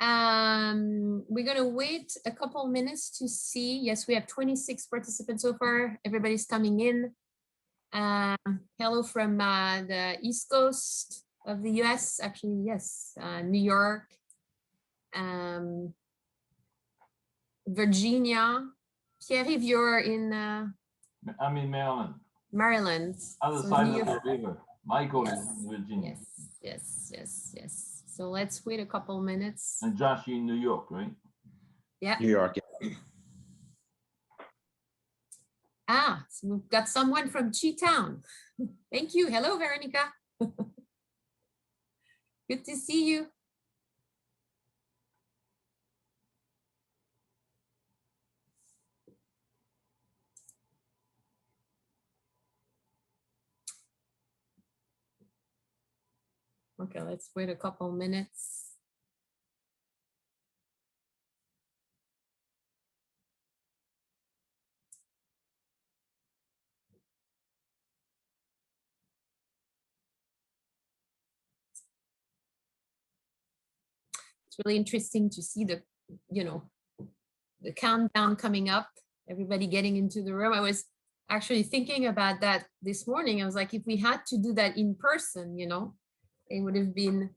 We're going to wait a couple minutes to see. Yes, we have 26 participants so far. Everybody's coming in. Hello from the East Coast of the US, actually, yes, New York, Virginia. Pierre-Yves, you're in... I'm in Maryland. Maryland. Other so side of the river. Michael yes, is in Virginia. Yes. So let's wait a couple minutes. And Josh, you in New York, right? Yeah. New York. So we've got someone from Chi-Town. Thank you. Hello, Veronica. Good to see you. Okay, let's wait a couple minutes. It's really interesting to see the, the countdown coming up, everybody getting into the room. I was actually thinking about that this morning. I was like, if we had to do that in person, it would have been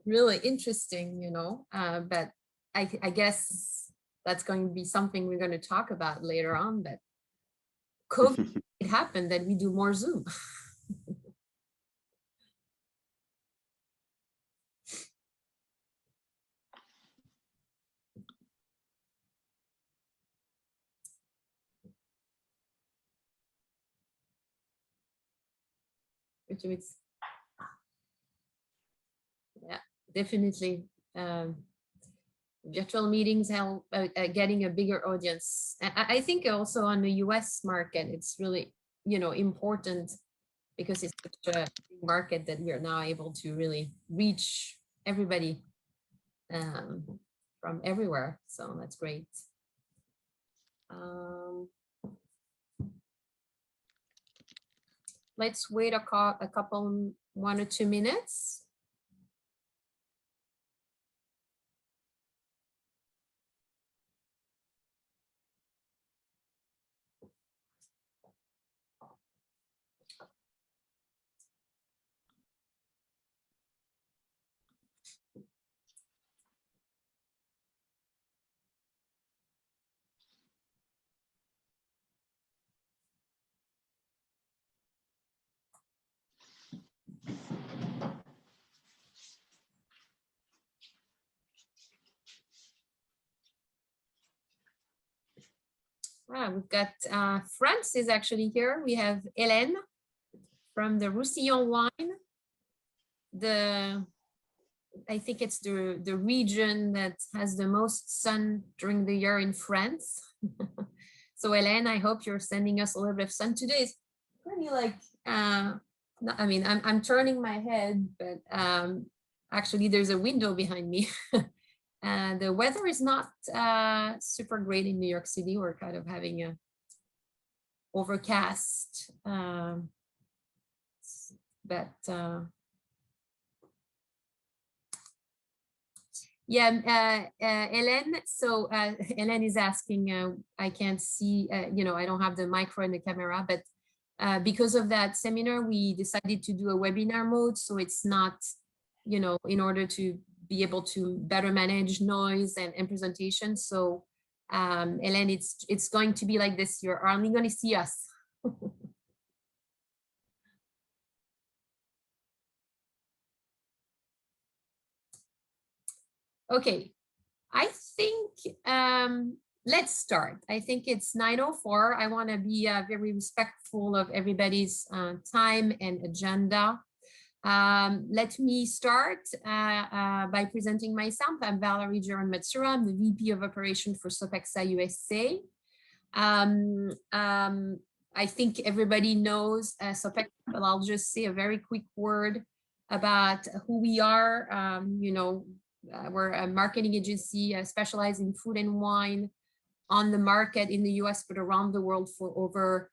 really interesting, but I guess that's going to be something we're going to talk about later on, but COVID, it happened that we do more Zoom. It's, yeah, definitely. Virtual meetings help getting a bigger audience. I think also on the US market, it's really, important because it's such a big market that we are now able to really reach everybody from everywhere. So that's great. Let's wait a couple, 1 or 2 minutes. We've got France is actually here. We have Hélène from the Roussillon wine. I think it's the region that has the most sun during the year in France. So Hélène, I hope you're sending us a little bit of sun today. It's pretty like, I mean, I'm turning my head, but actually there's a window behind me. And the weather is not super great in New York City. We're kind of having a overcast, but yeah, Hélène. So Hélène is asking, I can't see, I don't have the micro and the camera, but because of that seminar, we decided to do a webinar mode. So it's not, in order to be able to better manage noise and presentation. So Hélène, it's going to be like this. You're only going to see us. Okay, I think let's start. I think it's 9:04. I want to be very respectful of everybody's time and agenda. Let me start by presenting myself. I'm Valerie Gerard-Matsuura. I'm the VP of Operation for Sopexa USA. I think everybody knows Sopexa, but I'll just say a very quick word about who we are. We're a marketing agency specialized in food and wine on the market in the US, but around the world for over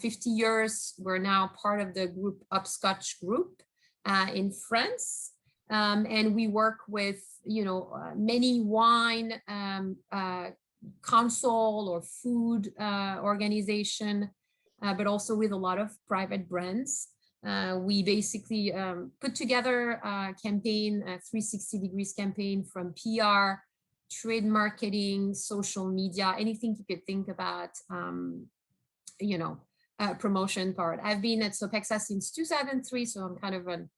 50 years. We're now part of the group Upscotch Group in France. And we work with, many wine console or food organization, but also with a lot of private brands. We basically put together a campaign, a 360 degrees campaign from PR, trade marketing, social media, anything you could think about, promotion part. I've been at Sopexa since 2003, so I'm kind of an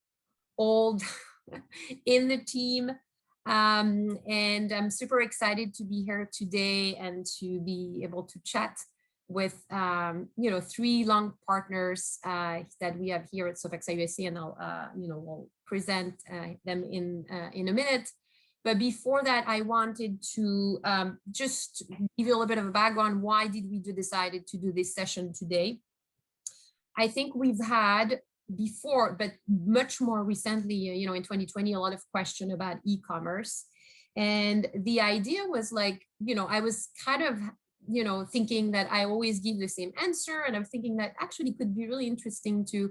old in the team. And I'm super excited to be here today and to be able to chat with, three long partners that we have here at Sopexa USA, and we'll present them in a minute. But before that, I wanted to just give you a little bit of a background. Why did we decided to do this session today? I think we've had before, but much more recently, in 2020, a lot of question about e-commerce. And the idea was like, I was kind of, thinking that I always give the same answer. And I'm thinking that actually could be really interesting to,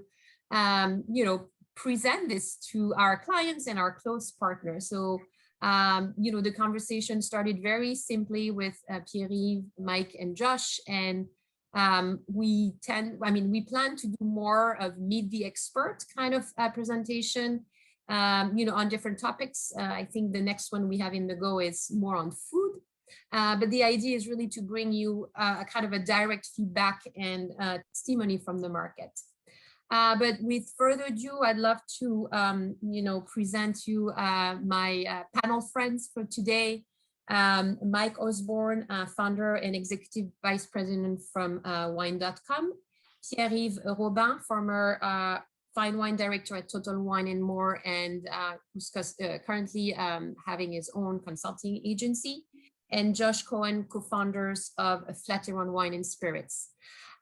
present this to our clients and our close partners. So, the conversation started very simply with Pierre-Yves, Mike, and Josh. And we plan to do more of meet the expert kind of presentation, on different topics. I think the next one we have in the go is more on food. But the idea is really to bring you a kind of a direct feedback and testimony from the market. But with further ado, I'd love to, present you my panel friends for today. Mike Osborn, founder and executive vice president from wine.com. Pierre-Yves Robin, former fine wine director at Total Wine and More, and who's currently having his own consulting agency. And Josh Cohen, co-founders of Flatiron Wines Spirits.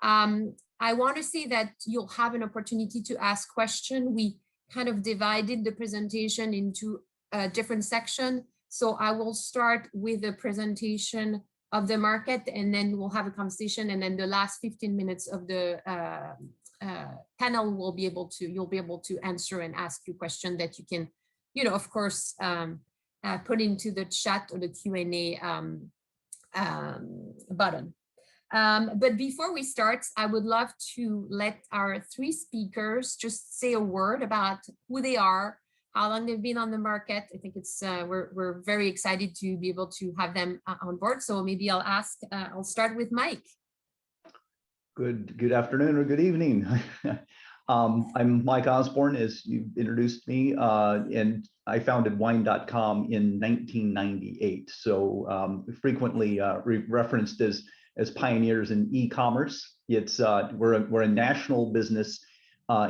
I want to say that you'll have an opportunity to ask questions. We kind of divided the presentation into a different section. So I will start with the presentation of the market, and then we'll have a conversation. And then the last 15 minutes of the panel you'll be able to answer and ask you questions that you can, of course, put into the chat or the Q&A button. But before we start, I would love to let our three speakers just say a word about who they are, how long they've been on the market. I think it's we're very excited to be able to have them on board. So maybe I'll start with Mike. Good afternoon or good evening. I'm Mike Osborn, as you introduced me, and I founded wine.com in 1998. So frequently referenced as pioneers in e-commerce. It's we're a national business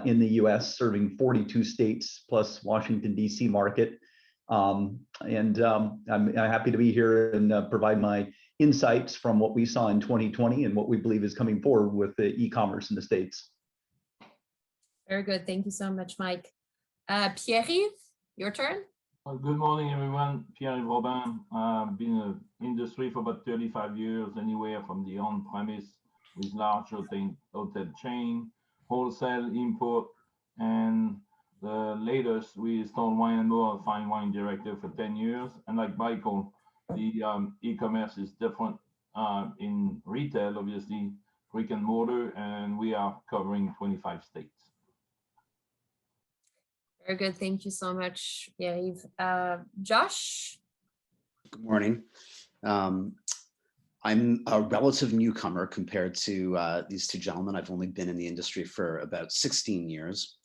in the U.S., serving 42 states plus Washington D.C. market, and I'm happy to be here and provide my insights from what we saw in 2020 and what we believe is coming forward with the e-commerce in the States. Very good. Thank you so much, Mike. Pierre-Yves, your turn. Good morning, everyone. Pierre-Yves Robin. I've been in the industry for about 35 years, anywhere from the on-premise with large hotel chain, wholesale, import, and the latest with Total Wine and More, fine wine director for 10 years. And like Michael, the e-commerce is different in retail, obviously, brick and mortar, and we are covering 25 states. Very good. Thank you so much, Pierre-Yves. Josh? Good morning. I'm a relative newcomer compared to these two gentlemen. I've only been in the industry for about 16 years.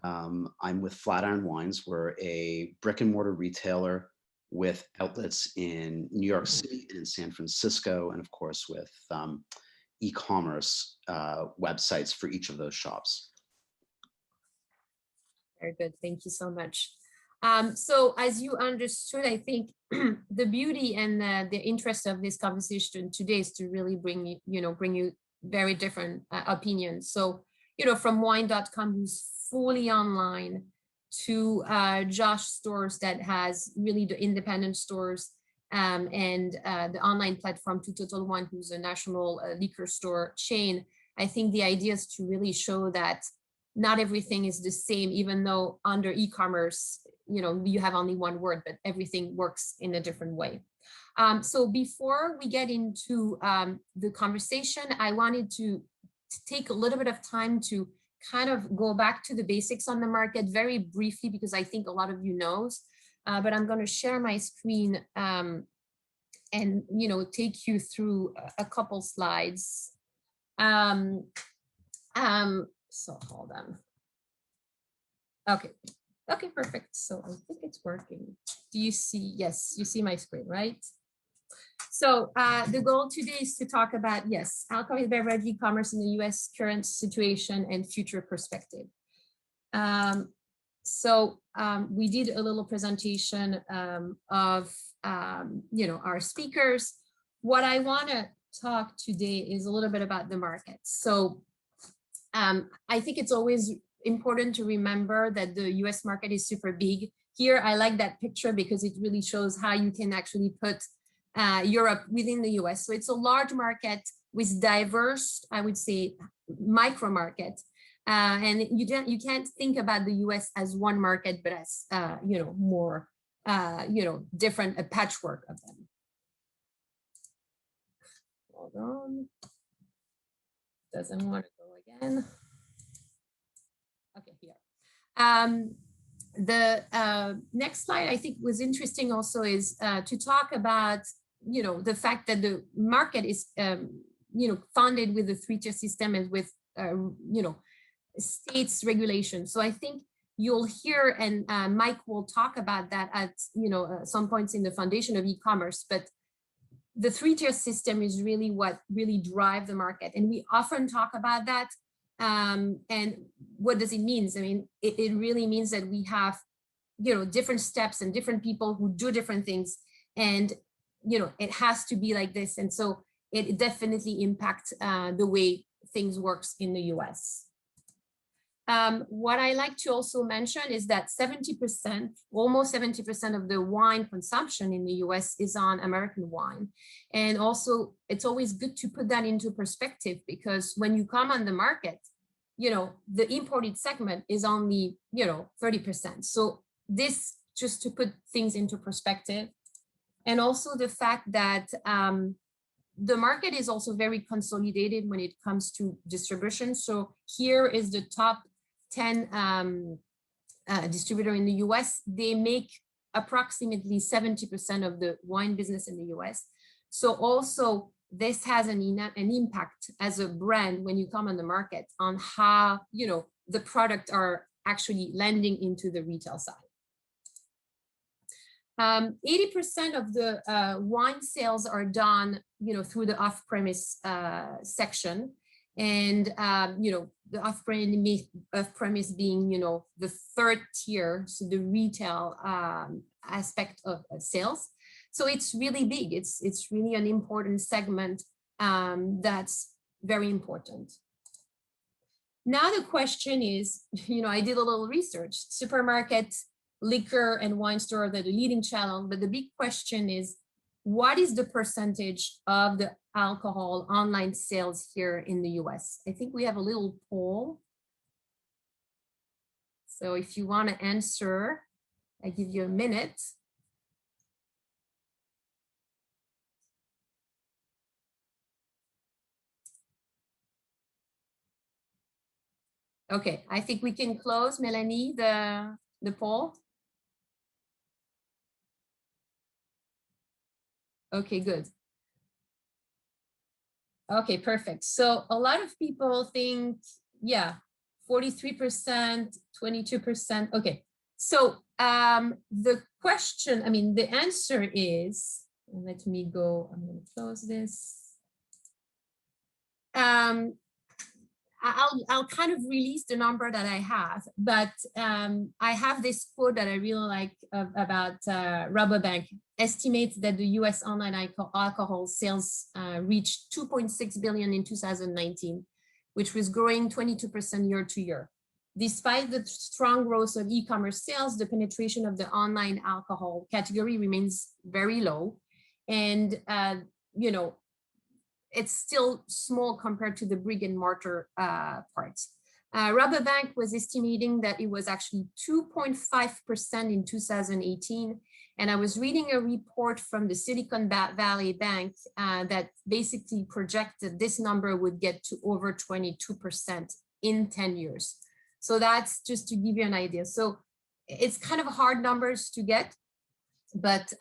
I'm with Flatiron Wines. We're a brick and mortar retailer with outlets in New York City and in San Francisco, and of course with e-commerce websites for each of those shops. Very good. Thank you so much. So as you understood, I think the beauty and the interest of this conversation today is to really bring you very different opinions. So, from wine.com, who's fully online, to Josh stores that has really the independent stores and the online platform, to Total Wine, who's a national liquor store chain. I think the idea is to really show that not everything is the same, even though under e-commerce, you have only one word, but everything works in a different way. So before we get into the conversation, I wanted to take a little bit of time to kind of go back to the basics on the market very briefly, because I think a lot of you knows, but I'm going to share my screen and take you through a couple slides. So hold on. Okay, perfect. So I think it's working. Do you see? Yes, you see my screen, right? So the goal today is to talk about, yes, alcoholic beverage e-commerce in the US current situation and future perspective. We did a little presentation of, our speakers. What I want to talk today is a little bit about the market. So I think it's always important to remember that the US market is super big. Here, I like that picture because it really shows how you can actually put Europe within the US. So it's a large market with diverse, I would say, micro market. And you can't think about the US as one market, but as, more, different, a patchwork of them. Hold on. Doesn't want to go again. Okay, here. The next slide I think was interesting also is to talk about, the fact that the market is, funded with the three-tier system and with, states regulation. So I think you'll hear, and Mike will talk about that at, some points in the foundation of e-commerce, but the three-tier system is really what really drive the market. And we often talk about that. And what does it mean? I mean, it really means that we have, different steps and different people who do different things. And, it has to be like this. And so it definitely impacts the way things works in the US. What I like to also mention is that 70%, almost 70% of the wine consumption in the US is on American wine. And also it's always good to put that into perspective, because when you come on the market, the imported segment is only, 30%. So this, just to put things into perspective. And also the fact that the market is also very consolidated when it comes to distribution. So here is the top 10 distributor in the US. They make approximately 70% of the wine business in the US. So also this has an impact as a brand when you come on the market on how, the product are actually landing into the retail side. 80% of the wine sales are done, through the off-premise section. And, the off-premise being, the third tier, so the retail aspect of sales. So it's really big. It's really an important segment that's very important. Now the question is, I did a little research. Supermarket, liquor, and wine store are the leading channel, but the big question is, what is the percentage of the alcohol online sales here in the US? I think we have a little poll. So if you want to answer, I give you a minute. Okay, I think we can close, Melanie, the poll. Okay, good. Okay, perfect. So a lot of people think, 43%, 22%. Okay, so the question, the answer is, let me go, I'm going to close this. I'll kind of release the number that I have, but I have this quote that I really like about Rabobank. Estimates that the US online alcohol sales reached 2.6 billion in 2019, which was growing 22% year to year. Despite the strong growth of e-commerce sales, the penetration of the online alcohol category remains very low. And, it's still small compared to the brick and mortar parts. Rabobank was estimating that it was actually 2.5% in 2018. And I was reading a report from the Silicon Valley Bank that basically projected this number would get to over 22% in 10 years. So that's just to give you an idea. So it's kind of hard numbers to get, but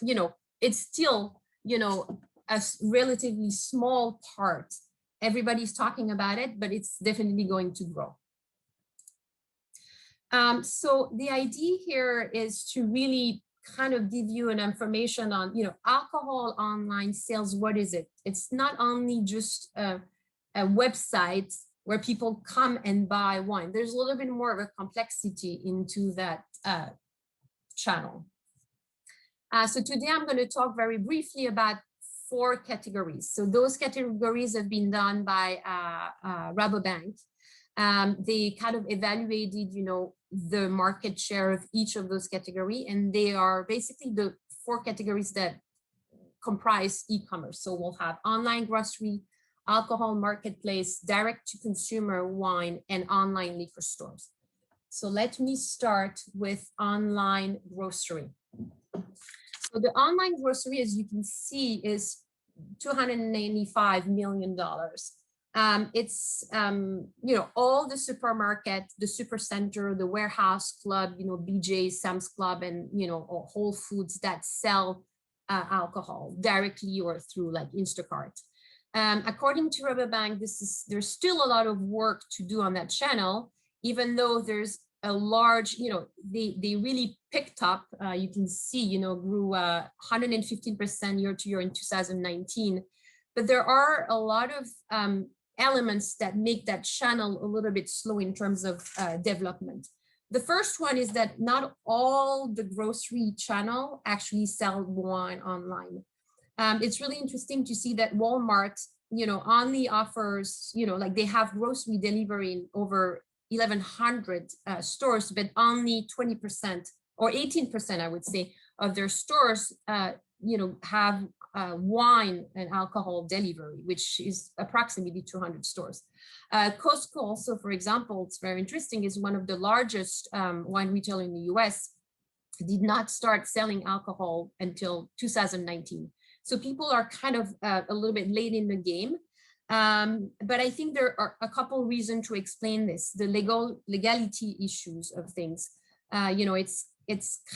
you know, it's still, you know, a relatively small part. Everybody's talking about it, but it's definitely going to grow. So the idea here is to really kind of give you an information on, you know, alcohol online sales. What is it? It's not only just a website where people come and buy wine. There's a little bit more of a complexity into that channel. So today I'm going to talk very briefly about 4 categories. So those categories have been done by Rabobank. They kind of evaluated, you know, the market share of each of those categories, and they are basically the 4 categories that comprise e-commerce. So we'll have online grocery, alcohol marketplace, direct-to-consumer wine, and online liquor stores. So let me start with online grocery. So the online grocery, as you can see, is $285 million. It's, you know, all the supermarket, the supercenter, the warehouse club, you know, BJ, Sam's Club, and, you know, Whole Foods that sell alcohol directly or through like Instacart. According to Rabobank, there's still a lot of work to do on that channel, even though there's a large, you know, they really picked up. You can see, you know, grew 115% year to year in 2019. But there are a lot of elements that make that channel a little bit slow in terms of development. The first one is that not all the grocery channel actually sell wine online. It's really interesting to see that Walmart, you know, only offers, you know, like they have grocery delivery in over 1,100 stores, but only 20% or 18%, I would say, of their stores, you know, have wine and alcohol delivery, which is approximately 200 stores. Costco also, for example, it's very interesting, is one of the largest wine retailer in the US, did not start selling alcohol until 2019. So people are kind of a little bit late in the game. But I think there are a couple reasons to explain this. The legality issues of things. You know, it's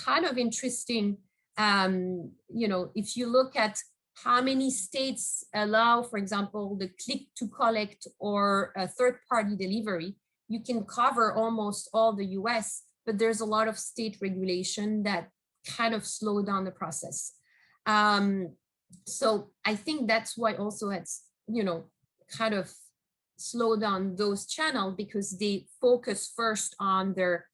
kind of interesting. You know, if you look at how many states allow, for example, the click to collect or a third-party delivery, you can cover almost all the US, but there's a lot of state regulation that kind of slow down the process. So I think that's why also it's, you know, kind of slow down those channels, because they focus first on their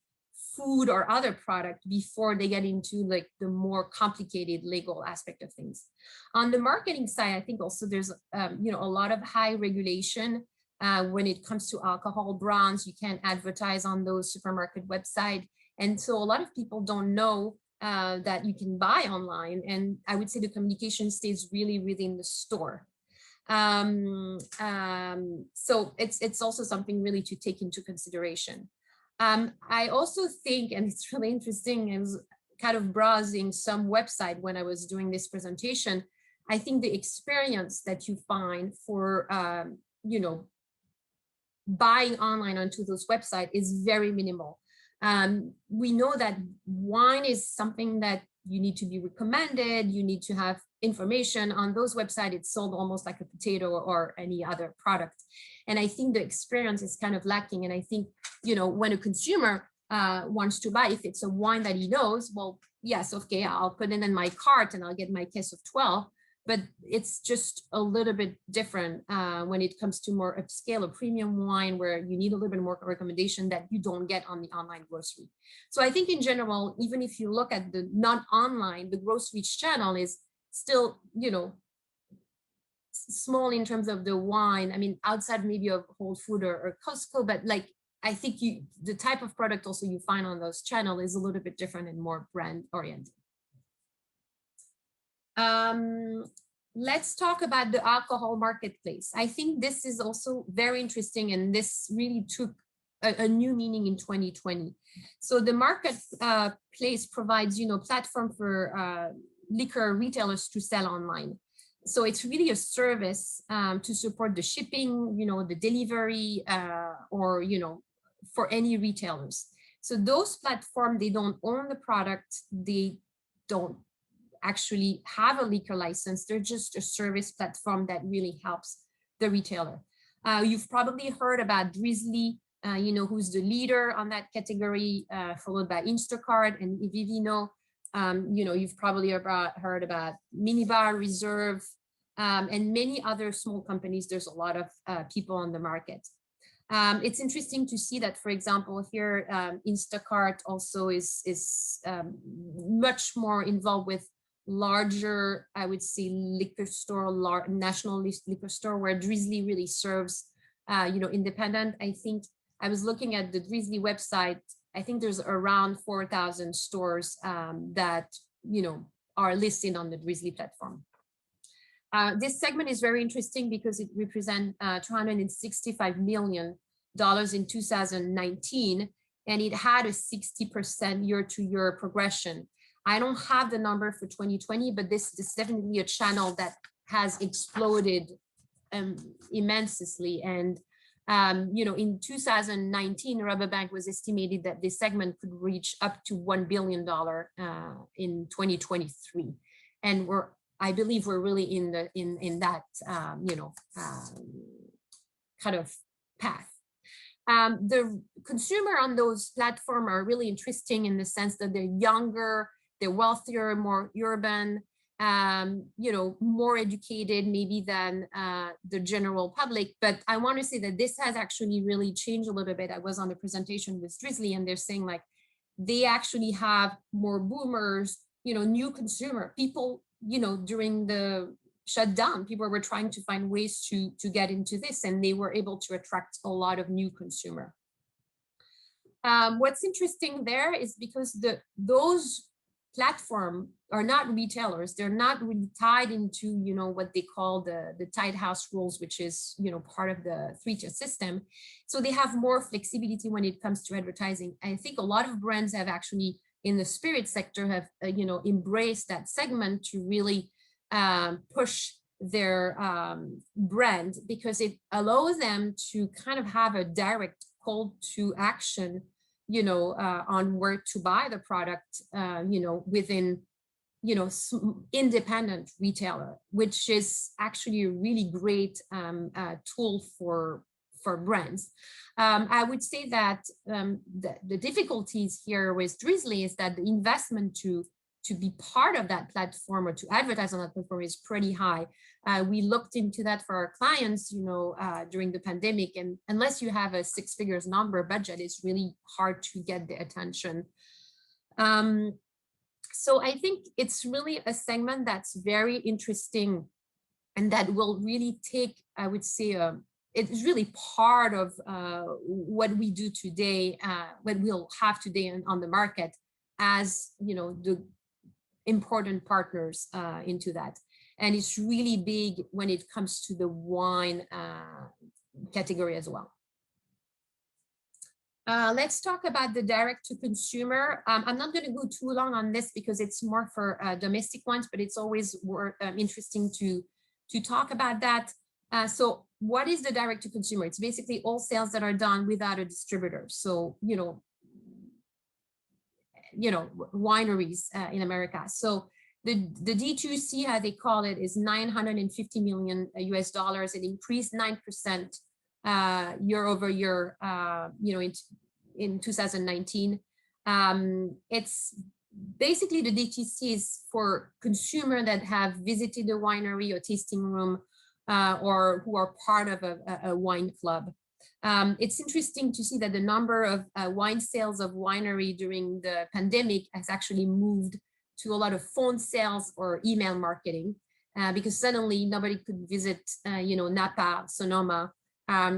food or other product before they get into like the more complicated legal aspect of things. On the marketing side, I think also there's you know, a lot of high regulation when it comes to alcohol brands. You can't advertise on those supermarket websites, and so a lot of people don't know that you can buy online, and I would say the communication stays really within the store. So it's also something really to take into consideration. I also think, and it's really interesting, I was kind of browsing some website when I was doing this presentation. I think the experience that you find for, you know, buying online onto those websites is very minimal. We know that wine is something that you need to be recommended. You need to have information on those websites. It's sold almost like a potato or any other product. And I think the experience is kind of lacking. And I think, you know, when a consumer wants to buy, if it's a wine that he knows, well, yes, okay, I'll put it in my cart and I'll get my case of 12. But it's just a little bit different when it comes to more upscale or premium wine, where you need a little bit more recommendation that you don't get on the online grocery. So I think in general, even if you look at the non-online, the grocery channel is still, you know, small in terms of the wine. I mean, outside maybe of Whole Food or Costco, but like, I think the type of product also you find on those channels is a little bit different and more brand oriented. Let's talk about the alcohol marketplace. I think this is also very interesting, and this really took a new meaning in 2020. So the marketplace provides, platform for liquor retailers to sell online. So it's really a service to support the shipping, the delivery, or, for any retailers. So those platforms, they don't own the product. They don't actually have a liquor license. They're just a service platform that really helps the retailer. You've probably heard about Drizzly, who's the leader on that category, followed by Instacart and Vivino. You've probably heard about Minibar, Reserve, and many other small companies. There's a lot of people on the market. It's interesting to see that, for example, here, Instacart also is much more involved with larger, I would say, liquor store, national liquor store, where Drizzly really serves, independent. I think I was looking at the Drizzly website. I think there's around 4,000 stores that, are listed on the Drizzly platform. This segment is very interesting because it represents $265 million in 2019, and it had a 60% year-to-year progression. I don't have the number for 2020, but this is definitely a channel that has exploded immensely. And in 2019, Rabobank was estimated that this segment could reach up to $1 billion in 2023, and I believe we're really in that kind of path. The consumer on those platforms are really interesting in the sense that they're younger, they're wealthier, more urban, more educated maybe than the general public. But I want to say that this has actually really changed a little bit. I was on the presentation with Drizzly, and they're saying like they actually have more boomers, new consumer people, during the shutdown, people were trying to find ways to get into this, and they were able to attract a lot of new consumer. What's interesting there is because those platforms are not retailers. They're not really tied into, what they call the tied house rules, which is, part of the 3-tier system. So they have more flexibility when it comes to advertising. I think a lot of brands have actually, in the spirit sector, have, embraced that segment to really push their brand, because it allows them to kind of have a direct call to action, on where to buy the product, within, independent retailer, which is actually a really great tool for brands. I would say that the difficulties here with Drizzly is that the investment to be part of that platform or to advertise on that platform is pretty high. We looked into that for our clients, during the pandemic, and unless you have a 6-figures number budget, it's really hard to get the attention. So I think it's really a segment that's very interesting, and that will really take, I would say, it's really part of what we do today, what we'll have today on the market as, the important partners into that. And it's really big when it comes to the wine category as well. Let's talk about the direct to consumer. I'm not going to go too long on this because it's more for domestic ones, but it's always interesting to talk about that. So what is the direct to consumer? It's basically all sales that are done without a distributor. So, wineries in America. So the D2C, how they call it, is $950 million US. It increased 9% year over year, in 2019. It's basically the DTC is for consumer that have visited a winery or tasting room, or who are part of a wine club. It's interesting to see that the number of wine sales of winery during the pandemic has actually moved to a lot of phone sales or email marketing, because suddenly nobody could visit, Napa, Sonoma.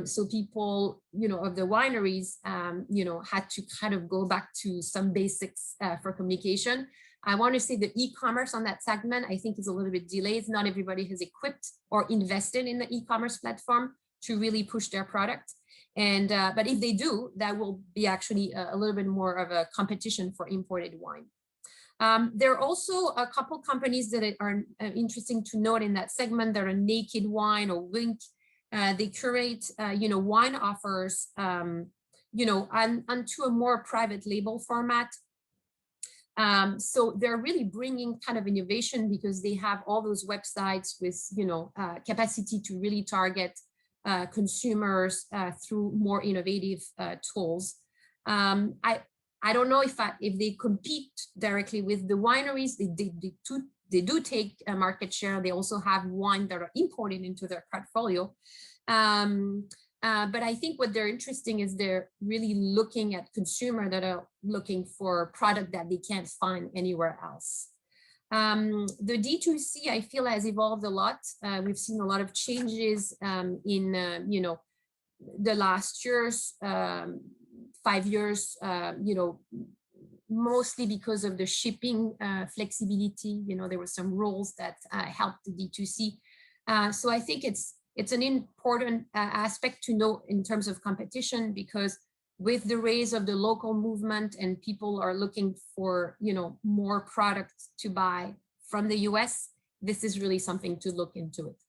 So people, of the wineries, had to kind of go back to some basics for communication. I want to say the e-commerce on that segment, I think, is a little bit delayed. Not everybody has equipped or invested in the e-commerce platform to really push their product. And but if they do, that will be actually a little bit more of a competition for imported wine. There are also a couple companies that are interesting to note in that segment. There are Naked Wine or Wink. They curate, wine offers, onto a more private label format. So they're really bringing kind of innovation because they have all those websites with, capacity to really target consumers through more innovative tools. I don't know if they compete directly with the wineries. They do take a market share. They also have wine that are imported into their portfolio. But I think what they're interesting is they're really looking at consumer that are looking for product that they can't find anywhere else. The D2C, I feel, has evolved a lot. We've seen a lot of changes in, the last years, 5 years, mostly because of the shipping flexibility. There were some rules that helped the D2C. So I think it's an important aspect to know in terms of competition, because with the rise of the local movement and people are looking for, more products to buy from the US, this is really something to look into it.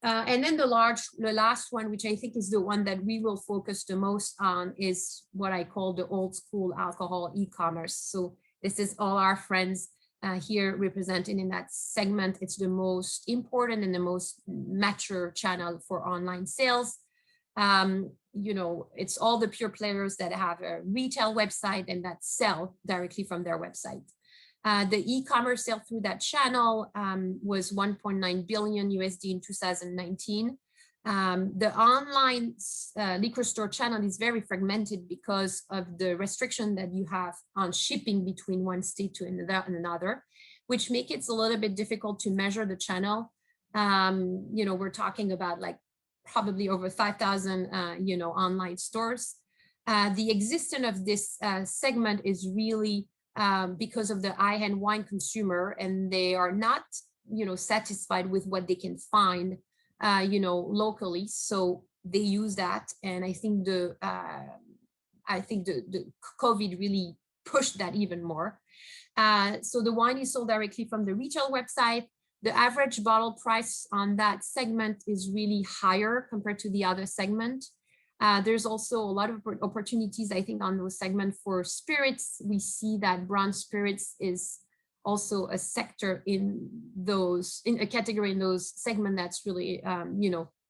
And then the last one, which I think is the one that we will focus the most on, is what I call the old school alcohol e-commerce. So this is all our friends here represented in that segment. It's the most important and the most mature channel for online sales. It's all the pure players that have a retail website and that sell directly from their website. The e-commerce sale through that channel was 1.9 billion USD in 2019. The online liquor store channel is very fragmented because of the restriction that you have on shipping between one state to another, which makes it a little bit difficult to measure the channel. We're talking about like probably over 5,000, online stores. The existence of this segment is really because of the high-end wine consumer, and they are not, satisfied with what they can find, locally. So they use that, and I think the COVID really pushed that even more. So the wine is sold directly from the retail website. The average bottle price on that segment is really higher compared to the other segment. There's also a lot of opportunities, I think, on those segments for spirits. We see that brown spirits is also a sector in a category in those segments that's really,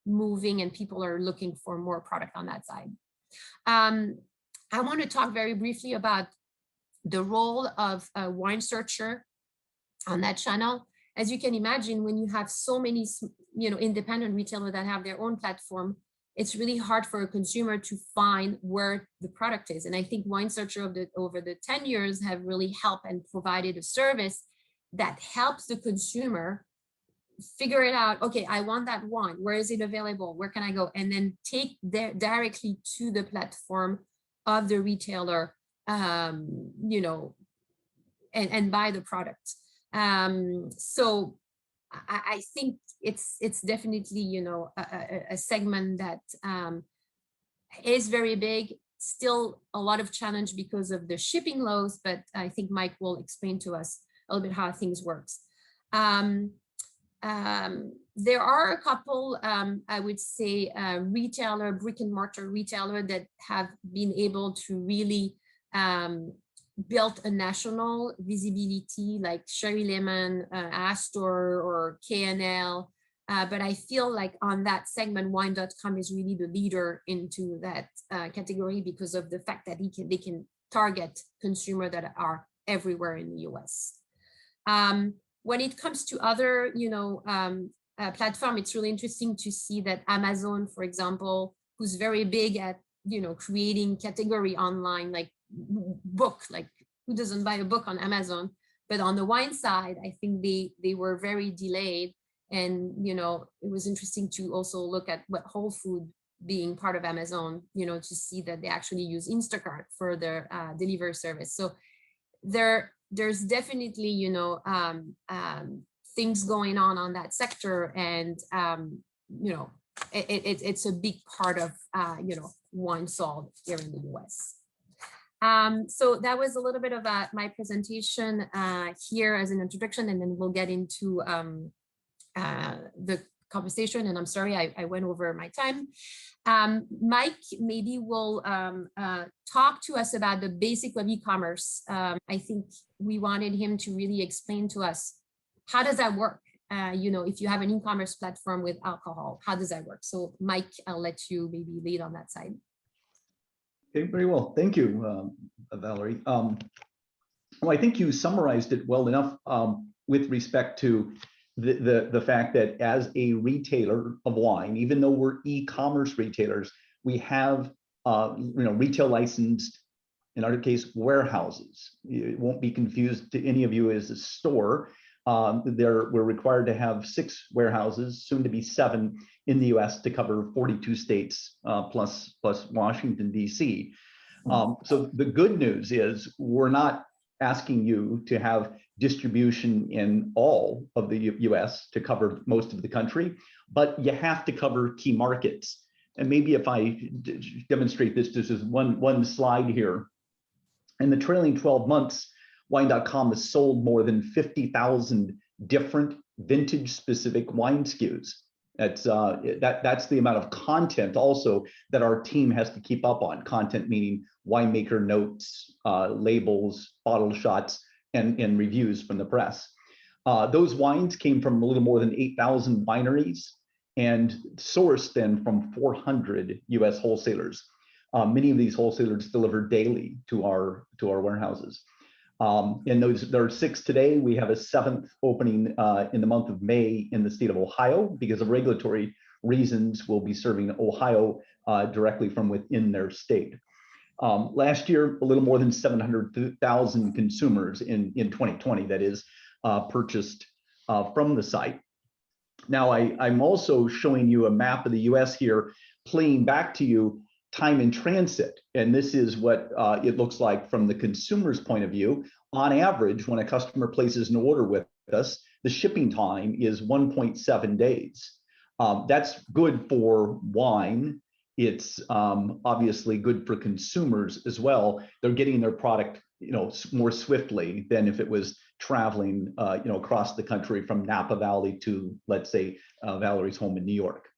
moving, and people are looking for more product on that side. I want to talk very briefly about the role of a wine searcher on that channel. As you can imagine, when you have so many, independent retailers that have their own platform, it's really hard for a consumer to find where the product is. And I think Wine Searcher over the 10 years have really helped and provided a service that helps the consumer figure it out. Okay, I want that wine. Where is it available? Where can I go? And then take directly to the platform of the retailer, and buy the product. So I think it's definitely, a segment that is very big, still a lot of challenge because of the shipping laws, but I think Mike will explain to us a little bit how things works. There are a couple, I would say, brick and mortar retailer that have been able to really built a national visibility, like Sherry Lemon, Astor, or KNL. But I feel like on that segment, wine.com is really the leader into that category because of the fact that they can target consumers that are everywhere in the US. When it comes to other, platform, it's really interesting to see that Amazon, for example, who's very big at, creating category online, like book, like who doesn't buy a book on Amazon? But on the wine side, I think they were very delayed. And, it was interesting to also look at what Whole Food being part of Amazon, to see that they actually use Instacart for their delivery service. So there's definitely, things going on that sector. And, it's a big part of wine sold here in the US. So that was a little bit of my presentation here as an introduction, and then we'll get into the conversation. And I'm sorry I went over my time. Mike maybe will talk to us about the basic of e-commerce. I think we wanted him to really explain to us, how does that work? If you have an e-commerce platform with alcohol, how does that work? So Mike, I'll let you maybe lead on that side. Okay, very well. Thank you, Valerie. Well, I think you summarized it well enough with respect to the fact that as a retailer of wine, even though we're e-commerce retailers, we have retail licensed, in our case, warehouses. It won't be confused to any of you as a store. We're required to have 6 warehouses, soon to be 7 in the US, to cover 42 states plus Washington, DC. So the good news is we're not asking you to have distribution in all of the US to cover most of the country, but you have to cover key markets. And maybe if I demonstrate this, just as one slide here. In the trailing 12 months, wine.com has sold more than 50,000 different vintage specific wine SKUs. That's the amount of content also that our team has to keep up on. Content meaning winemaker notes, labels, bottle shots, and reviews from the press. Those wines came from a little more than 8,000 wineries and sourced then from 400 US wholesalers. Many of these wholesalers deliver daily to our warehouses. And there are 6 today. We have a 7th opening in the month of May in the state of Ohio. Because of regulatory reasons, we'll be serving Ohio directly from within their state. Last year, a little more than 700,000 consumers in 2020, that is, purchased from the site. Now, I'm also showing you a map of the US here, playing back to you time in transit. And this is what it looks like from the consumer's point of view. On average, when a customer places an order with us, the shipping time is 1.7 days. That's good for wine. It's obviously good for consumers as well. They're getting their product, more swiftly than if it was traveling, across the country from Napa Valley to, let's say, Valerie's home in New York.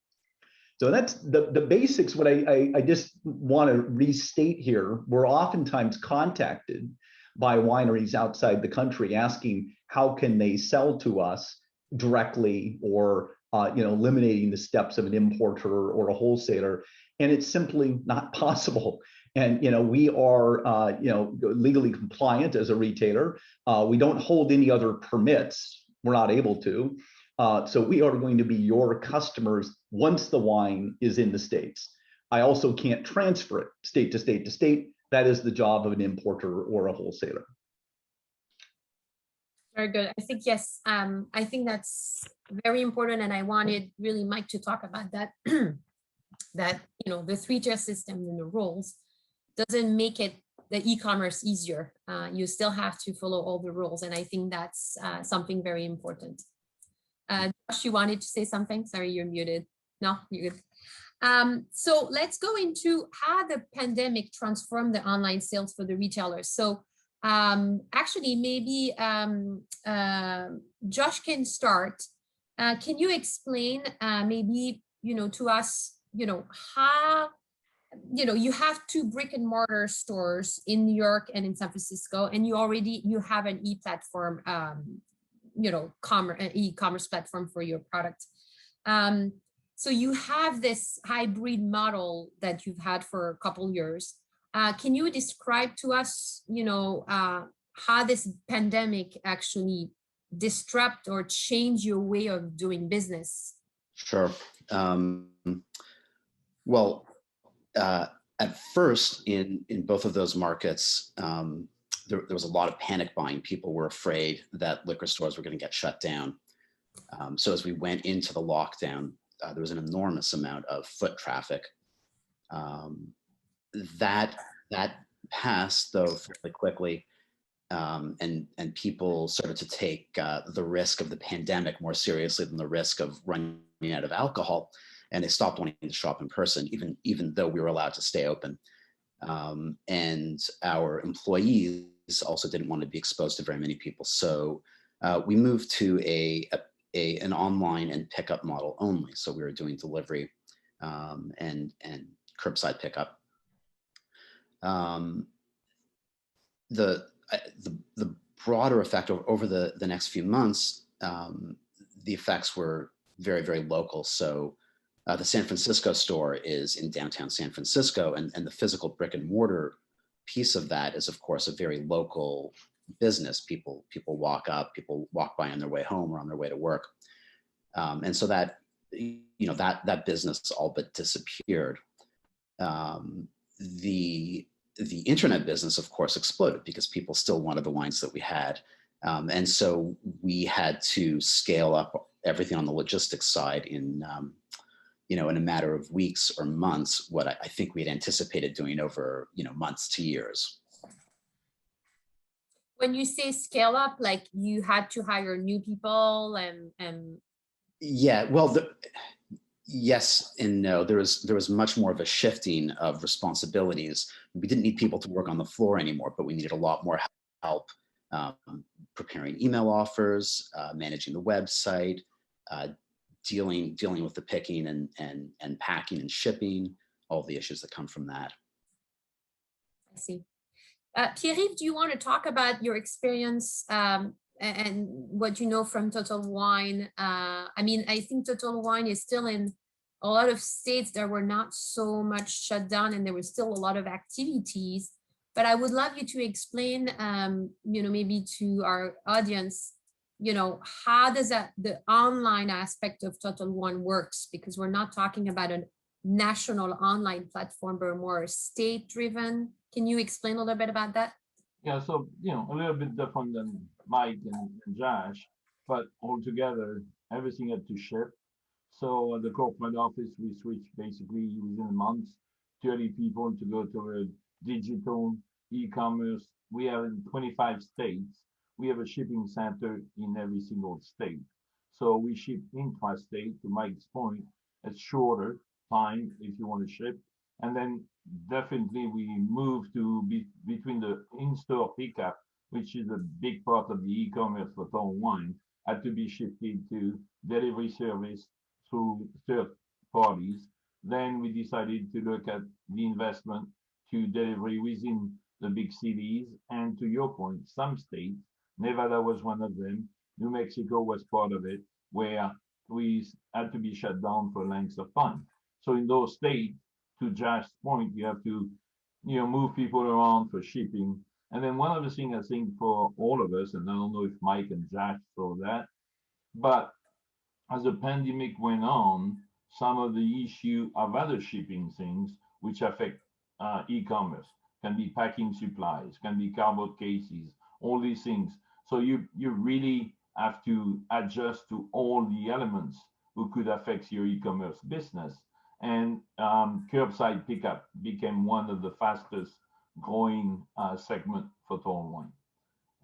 So that's the basics. What I just want to restate here, we're oftentimes contacted by wineries outside the country asking how can they sell to us directly, or eliminating the steps of an importer or a wholesaler, and it's simply not possible. And we are legally compliant as a retailer. We don't hold any other permits. We're not able to. So we are going to be your customers once the wine is in the States. I also can't transfer it state to state to state. That is the job of an importer or a wholesaler. Very good. I think, yes, I think that's very important. And I wanted really Mike to talk about that, that, the 3-tier system and the rules doesn't make it the e-commerce easier. You still have to follow all the rules. And I think that's something very important. Josh, you wanted to say something? Sorry, you're muted. No, you're good. So let's go into how the pandemic transformed the online sales for the retailers. So actually, maybe Josh can start. Can you explain maybe, to us, how, you have 2 brick and mortar stores in New York and in San Francisco, and you have an e-platform, e-commerce platform for your product. So you have this hybrid model that you've had for a couple years. Can you describe to us, how this pandemic actually disrupt or change your way of doing business? Sure. Well, at first, in both of those markets, there was a lot of panic buying. People were afraid that liquor stores were going to get shut down. So as we went into the lockdown, there was an enormous amount of foot traffic. That passed, though, fairly quickly, and people started to take the risk of the pandemic more seriously than the risk of running out of alcohol. and they stopped wanting to shop in person, even though we were allowed to stay open. And our employees also didn't want to be exposed to very many people. So we moved to an online and pickup model only. So we were doing delivery and curbside pickup. The broader effect over the next few months, the effects were very, very local. So the San Francisco store is in downtown San Francisco, and the physical brick and mortar piece of that is, of course, a very local business. People walk by on their way home or on their way to work. And so that, that business all but disappeared. The internet business, of course, exploded because people still wanted the wines that we had. And so we had to scale up everything on the logistics side in a matter of weeks or months, what I think we had anticipated doing over, months to years. When you say scale up, like you had to hire new people and Yeah, well, yes and no. There was much more of a shifting of responsibilities. We didn't need people to work on the floor anymore, but we needed a lot more help preparing email offers, managing the website, dealing with the picking and packing and shipping, all the issues that come from that. I see. Pierre-Yves, do you want to talk about your experience and what you know from Total Wine? I think Total Wine is still in a lot of states that were not so much shut down, and there was still a lot of activities. But I would love you to explain, maybe to our audience, how does the online aspect of Total Wine works? Because we're not talking about a national online platform, but more state-driven. Can you explain a little bit about that? Yeah, so, a little bit different than Mike and Josh, but altogether, everything had to ship. So at the corporate office, we switched basically within months, 30 people to go to a digital e-commerce. We are in 25 states. We have a shipping center in every single state. So we ship intra-state, to Mike's point. It's shorter time if you want to ship. And then definitely we move to between the in-store pickup, which is a big part of the e-commerce for Total Wine, had to be shifted to delivery service through third parties. Then we decided to look at the investment to delivery within the big cities. And to your point, some states, Nevada was one of them, New Mexico was part of it, where we had to be shut down for lengths of time. So in those states, to Josh's point, you have to, move people around for shipping. And then one other thing I think for all of us, and I don't know if Mike and Josh saw that, but as the pandemic went on, some of the issue of other shipping things which affect e-commerce can be packing supplies, can be cardboard cases, all these things. So you really have to adjust to all the elements who could affect your e-commerce business. And curbside pickup became one of the fastest growing segment for Total Wine.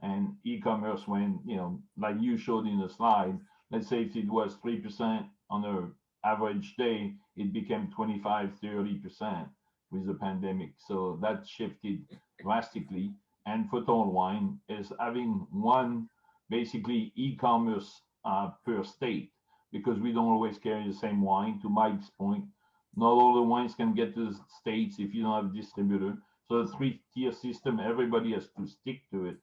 And e-commerce when, like you showed in the slide, let's say if it was 3% on an average day, it became 25, 30% with the pandemic. So that shifted drastically. And for Total Wine is having one basically e-commerce per state, because we don't always carry the same wine. To Mike's point, not all the wines can get to the States if you don't have a distributor. So the 3-tier system, everybody has to stick to it.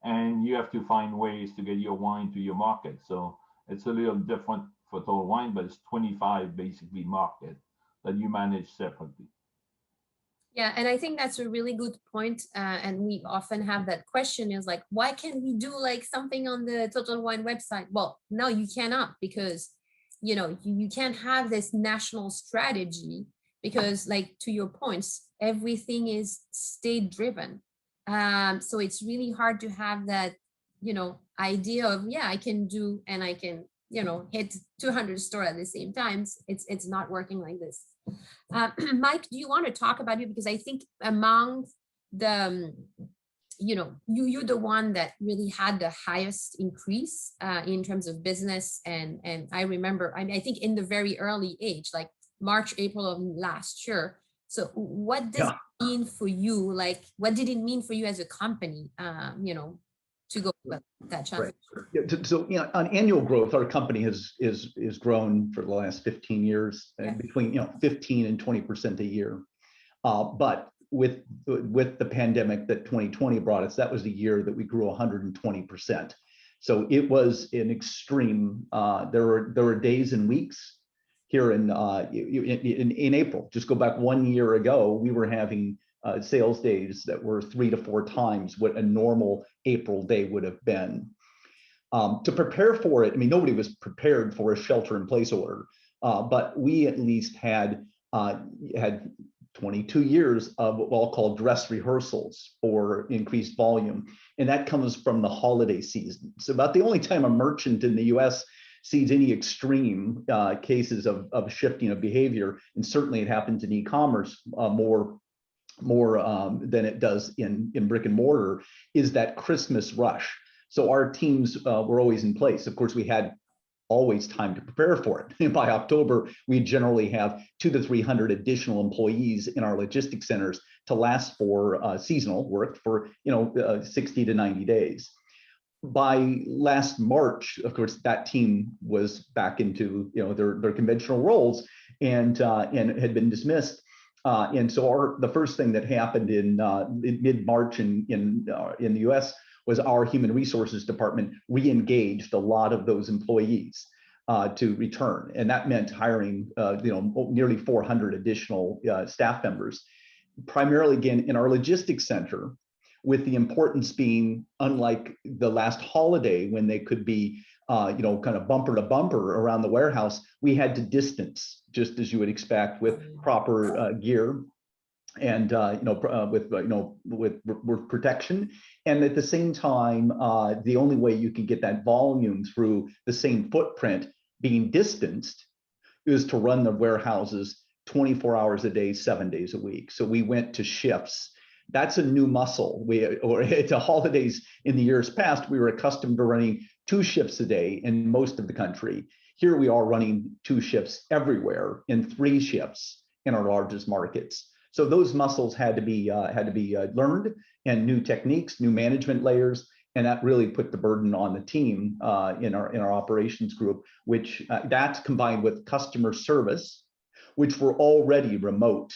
And you have to find ways to get your wine to your market. So it's a little different for Total Wine, but it's 25 basically market that you manage separately. Yeah, and I think that's a really good point. And we often have that question is like, why can't we do like something on the Total Wine website? Well, no, you cannot, because, you can't have this national strategy because, like, to your points, everything is state driven. So it's really hard to have that, idea of, yeah, I can do, and I can, hit 200 stores at the same time. It's not working like this. Mike, do you want to talk about it? Because I think among the, you're the one that really had the highest increase in terms of business. And I remember, I think in the very early age, like March, April of last year. So what does Yeah. it mean for you? Like, what did it mean for you as a company, to go with that transition? Right. Yeah, so, on annual growth, our company has grown for the last 15 years, and between 15 and 20% a year. But with the pandemic that 2020 brought us, that was the year that we grew 120%. So it was an extreme. There were days and weeks here in April. Just go back 1 year ago, we were having sales days that were 3 to 4 times what a normal April day would have been. To prepare for it, I mean, nobody was prepared for a shelter-in-place order, but we at least had 22 years of what I'll call dress rehearsals for increased volume. And that comes from the holiday season. So about the only time a merchant in the US sees any extreme cases of shifting of behavior, and certainly it happens in e-commerce more than it does in brick and mortar, is that Christmas rush. So our teams were always in place. Of course, we had always time to prepare for it. And by October, we generally have 200 to 300 additional employees in our logistics centers to last for seasonal work for 60 to 90 days. By last March, of course, that team was back into their conventional roles and had been dismissed. And so the first thing that happened in mid-March in the US was our human resources department re-engaged a lot of those employees to return. And that meant hiring nearly 400 additional staff members, primarily again in our logistics center, with the importance being, unlike the last holiday when they could be kind of bumper to bumper around the warehouse, we had to distance, just as you would expect, with proper gear and with protection. And at the same time, the only way you can get that volume through the same footprint being distanced is to run the warehouses 24 hours a day, 7 days a week. So we went to shifts. That's a new muscle. Or at the holidays in the years past, we were accustomed to running 2 shifts a day in most of the country. Here we are running 2 shifts everywhere and 3 shifts in our largest markets. So those muscles had to be learned, and new techniques, new management layers, and that really put the burden on the team in our operations group, which that's combined with customer service, which were already remote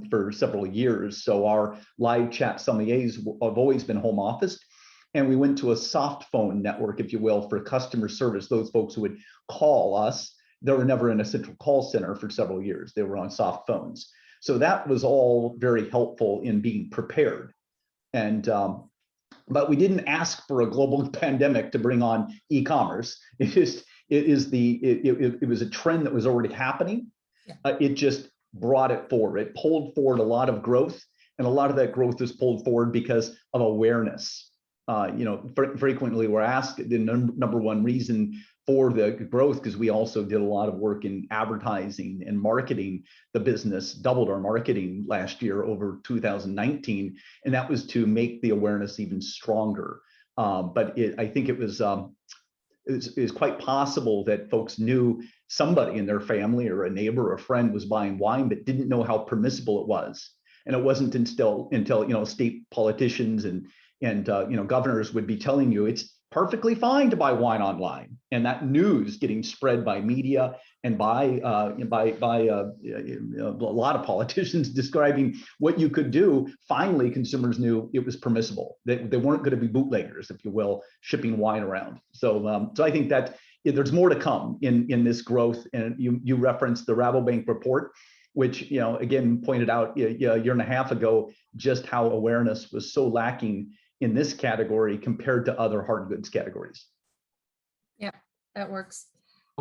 for several years. So our live chat sommeliers have always been home office, and we went to a soft phone network, if you will, for customer service. Those folks who would call us, they were never in a central call center for several years. They were on soft phones. So that was all very helpful in being prepared. And but we didn't ask for a global pandemic to bring on e-commerce. It was a trend that was already happening. It just brought it forward. It pulled forward a lot of growth, and a lot of that growth is pulled forward because of awareness. Frequently we're asked the number one reason for the growth, because we also did a lot of work in advertising and marketing the business, doubled our marketing last year over 2019, and that was to make the awareness even stronger. But I think it was quite possible that folks knew somebody in their family or a neighbor or a friend was buying wine, but didn't know how permissible it was. And it wasn't until state politicians and governors would be telling you it's perfectly fine to buy wine online, and that news getting spread by media and by a lot of politicians describing what you could do. Finally, consumers knew it was permissible. They weren't going to be bootleggers, if you will, shipping wine around. So I think that there's more to come in this growth. And you referenced the Rabobank report, which again pointed out a year and a half ago just how awareness was so lacking in this category compared to other hard goods categories. Yeah, that works.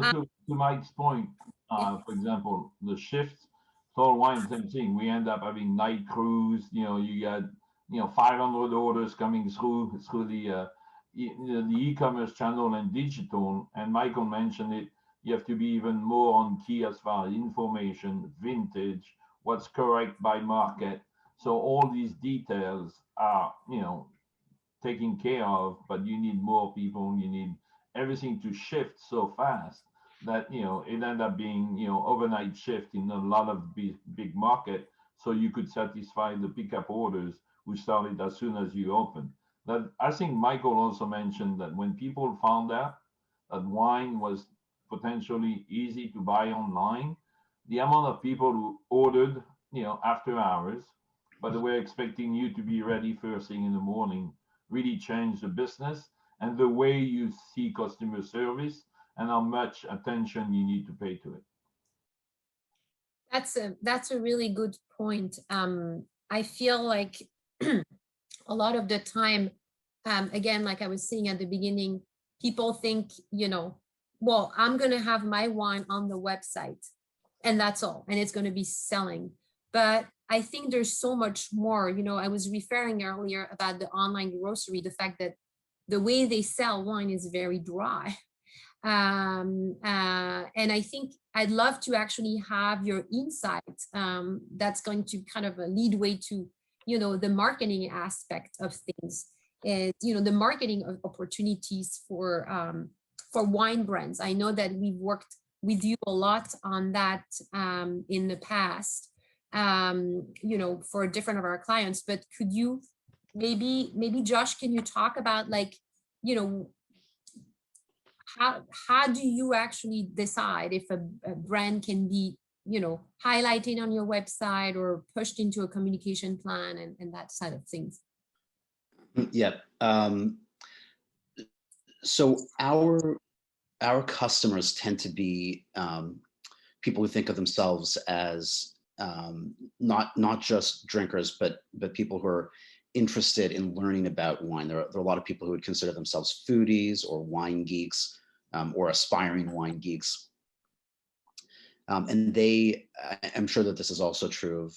To Mike's point, for example, the shift, total wine, same thing. We end up having night crews. You got 500 orders coming through the e-commerce channel and digital. And Michael mentioned it. You have to be even more on key as far as information, vintage, what's correct by market. So all these details are taken care of, but you need more people. You need everything to shift so fast that, it ended up being, overnight shift in a lot of big market. So you could satisfy the pickup orders, which started as soon as you opened. That I think Michael also mentioned that when people found out that wine was potentially easy to buy online, the amount of people who ordered, after hours, but they were expecting you to be ready first thing in the morning, really changed the business and the way you see customer service and how much attention you need to pay to it. That's a really good point. I feel like a lot of the time, again, like I was saying at the beginning, people think, well, I'm going to have my wine on the website and that's all, and it's going to be selling. But I think there's so much more. I was referring earlier about the online grocery, the fact that the way they sell wine is very dry. And I think I'd love to actually have your insight. That's going to kind of a lead way to, the marketing aspect of things, and the marketing of opportunities for wine brands. I know that we've worked with you a lot on that in the past, for different of our clients. But could you maybe Josh, can you talk about how do you actually decide if a brand can be highlighted on your website or pushed into a communication plan and that side of things? Yeah. So our customers tend to be people who think of themselves as not just drinkers, but people who are interested in learning about wine. There are a lot of people who would consider themselves foodies or wine geeks, or aspiring wine geeks. And I'm sure that this is also true of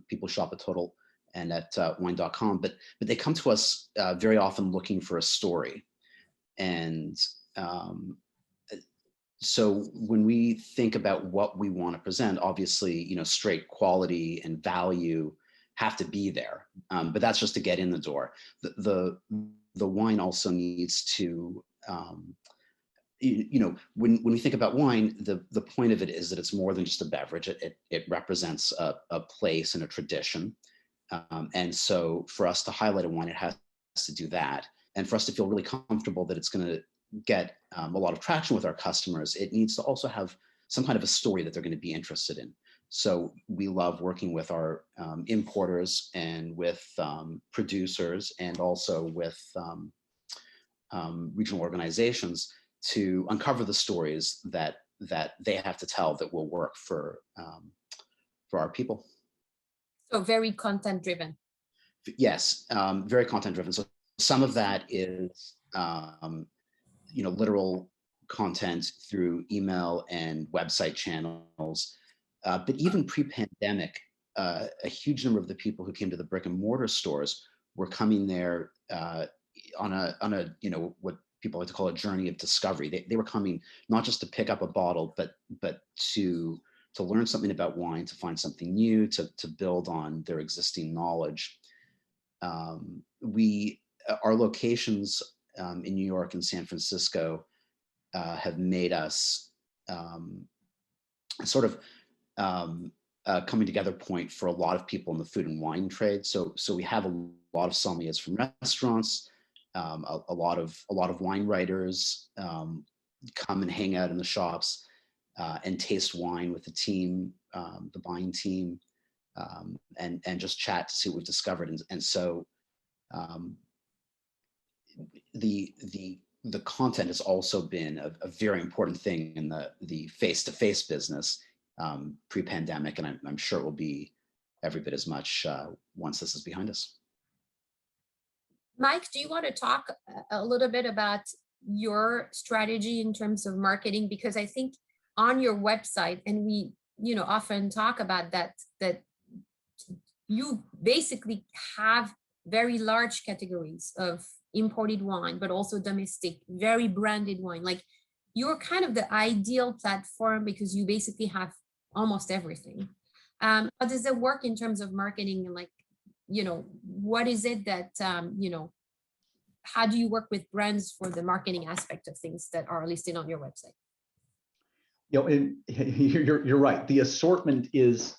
people who shop at Total and at wine.com, but they come to us very often looking for a story. And so when we think about what we want to present, obviously, straight quality and value have to be there, but that's just to get in the door. The wine also needs to, when we think about wine, the point of it is that it's more than just a beverage. It represents a place and a tradition, and so for us to highlight a wine, it has to do that, and for us to feel really comfortable that it's going to get a lot of traction with our customers, it needs to also have some kind of a story that they're going to be interested in. So we love working with our importers and with producers, and also with regional organizations to uncover the stories that they have to tell that will work for our people. So very content driven. Yes, very content driven. So some of that is literal content through email and website channels. But even pre-pandemic, a huge number of the people who came to the brick and mortar stores were coming there on a what people like to call a journey of discovery. They were coming not just to pick up a bottle, but to learn something about wine, to find something new, to build on their existing knowledge. Our locations in New York and San Francisco have made us sort of coming together point for a lot of people in the food and wine trade. So we have a lot of sommeliers from restaurants, a lot of wine writers come and hang out in the shops and taste wine with the team, the buying team, and just chat to see what we've discovered. And so the content has also been a very important thing in the face-to-face business pre-pandemic, and I'm sure it will be every bit as much once this is behind us. Mike, do you want to talk a little bit about your strategy in terms of marketing? Because I think on your website, and we often talk about that you basically have very large categories of imported wine, but also domestic, very branded wine. Like, you're kind of the ideal platform because you basically have almost everything. How does it work in terms of marketing? And what is it that, how do you work with brands for the marketing aspect of things that are listed on your website? and you're right. The assortment is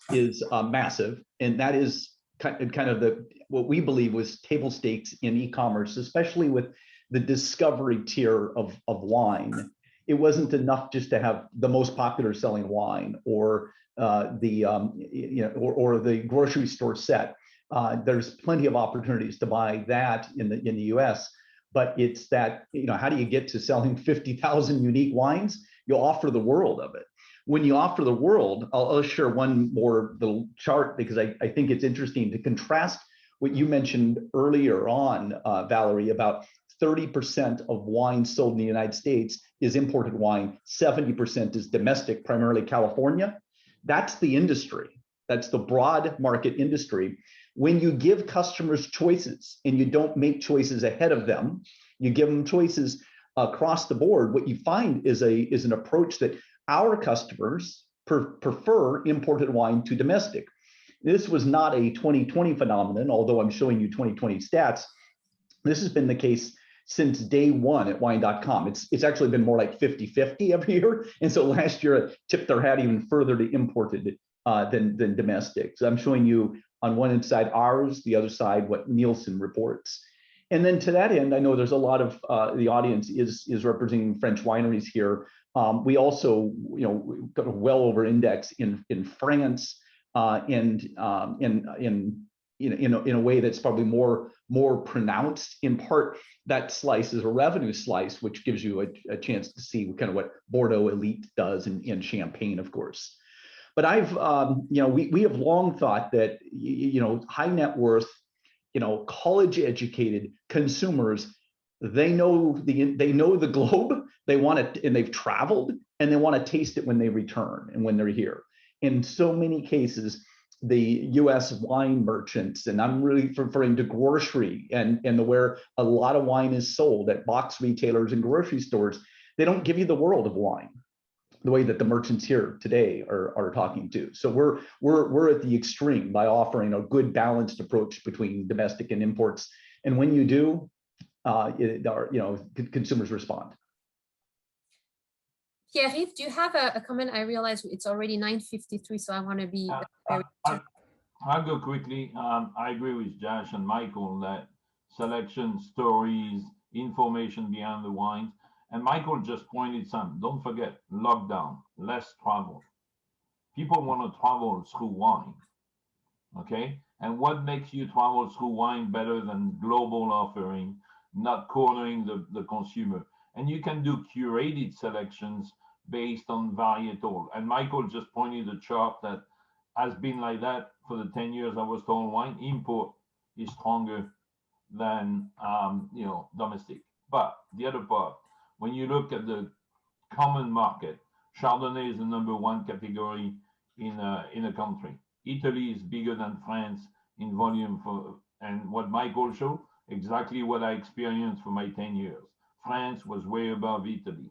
massive, and that is kind of what we believe was table stakes in e-commerce, especially with the discovery tier of wine. It wasn't enough just to have the most popular selling wine or the grocery store set. There's plenty of opportunities to buy that in the US, but it's that, how do you get to selling 50,000 unique wines? You offer the world of it. When you offer the world, I'll share one more little chart because I think it's interesting to contrast what you mentioned earlier on, Valerie, about 30% of wine sold in the United States is imported wine, 70% is domestic, primarily California. That's the industry. That's the broad market industry. When you give customers choices and you don't make choices ahead of them, you give them choices across the board, what you find is an approach that our customers prefer imported wine to domestic. This was not a 2020 phenomenon, although I'm showing you 2020 stats. This has been the case since day one at wine.com. It's actually been more like 50-50 every year. And so last year it tipped their hat even further to imported than domestic. So I'm showing you on one side ours, the other side what Nielsen reports. And then to that end, I know there's a lot of the audience is representing French wineries here. We also, got a well over index in France and in a way that's probably more pronounced. In part, that slice is a revenue slice, which gives you a chance to see kind of what Bordeaux Elite does in Champagne, of course. But we have long thought that high net worth, college educated consumers, they know the globe, they want it, and they've traveled, and they want to taste it when they return and when they're here. In so many cases, the U.S. wine merchants, and I'm really referring to grocery and where a lot of wine is sold at box retailers and grocery stores, they don't give you the world of wine the way that the merchants here today are talking to. So we're at the extreme by offering a good balanced approach between domestic and imports. And when you do, consumers respond. Pierre-Yves, do you have a comment? I realize it's already 9:53, so I want to be very. I'll go quickly. I agree with Josh and Michael that selection, stories, information behind the wines. And Michael just pointed some. Don't forget, lockdown, less travel. People want to travel through wine, okay? And what makes you travel through wine better than global offering, not cornering the consumer? And you can do curated selections based on varietal. And Michael just pointed a chart that has been like that for the 10 years I was told wine import is stronger than domestic. But the other part, when you look at the common market, Chardonnay is the #1 category in a country. Italy is bigger than France in volume and what Michael showed, exactly what I experienced for my 10 years. France was way above Italy.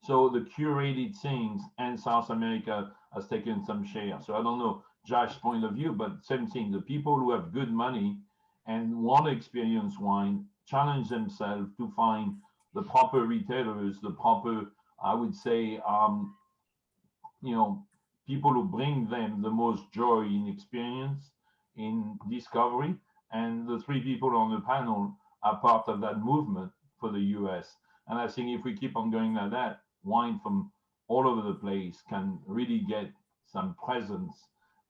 So the curated things, and South America has taken some share. So I don't know Josh's point of view, but same thing. The people who have good money and want to experience wine challenge themselves to find the proper retailers, the proper, I would say, people who bring them the most joy in experience, in discovery. And the three people on the panel are part of that movement for the US. And I think if we keep on going like that, wine from all over the place can really get some presence.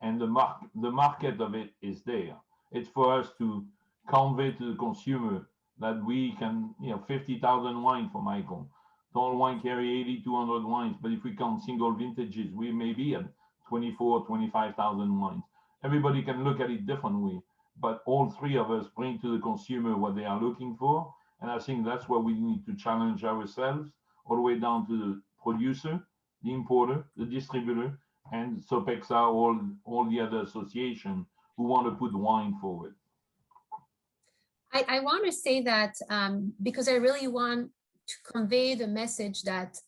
And the market of it is there. It's for us to convey to the consumer that we can, 50,000 wine for Michael. Total Wine carry 8,200 wines, but if we count single vintages, we may be at 24, 25,000 wines. Everybody can look at it differently, but all three of us bring to the consumer what they are looking for. And I think that's where we need to challenge ourselves, all the way down to the producer, the importer, the distributor, and Sopexa, all the other associations who want to put wine forward. I want to say that because I really want to convey the message that,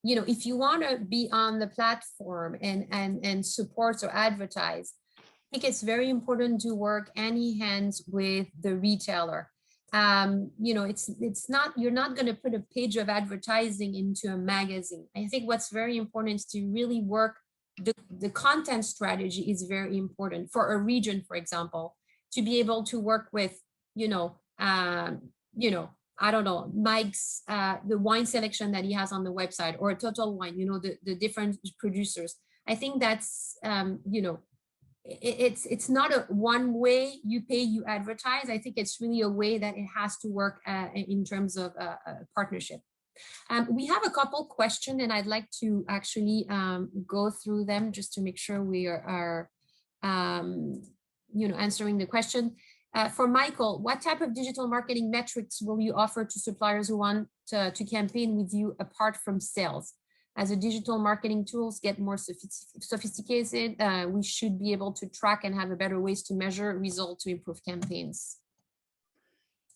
if you want to be on the platform and support or advertise, I think it's very important to work hand in hand with the retailer. you know, it's not, you're not going to put a page of advertising into a magazine. I think what's very important is to really work, the content strategy is very important for a region, for example, to be able to work with, you know, I don't know, Mike's, the wine selection that he has on the website, or Total Wine, you know, the different producers. I think that's, you know, it's not a one way you pay, you advertise. I think it's really a way that it has to work in terms of a partnership. We have a couple questions, and I'd like to actually go through them just to make sure we are you know, answering the question. For Michael, what type of digital marketing metrics will you offer to suppliers who want to campaign with you apart from sales? As the digital marketing tools get more sophisticated, we should be able to track and have a better ways to measure results to improve campaigns.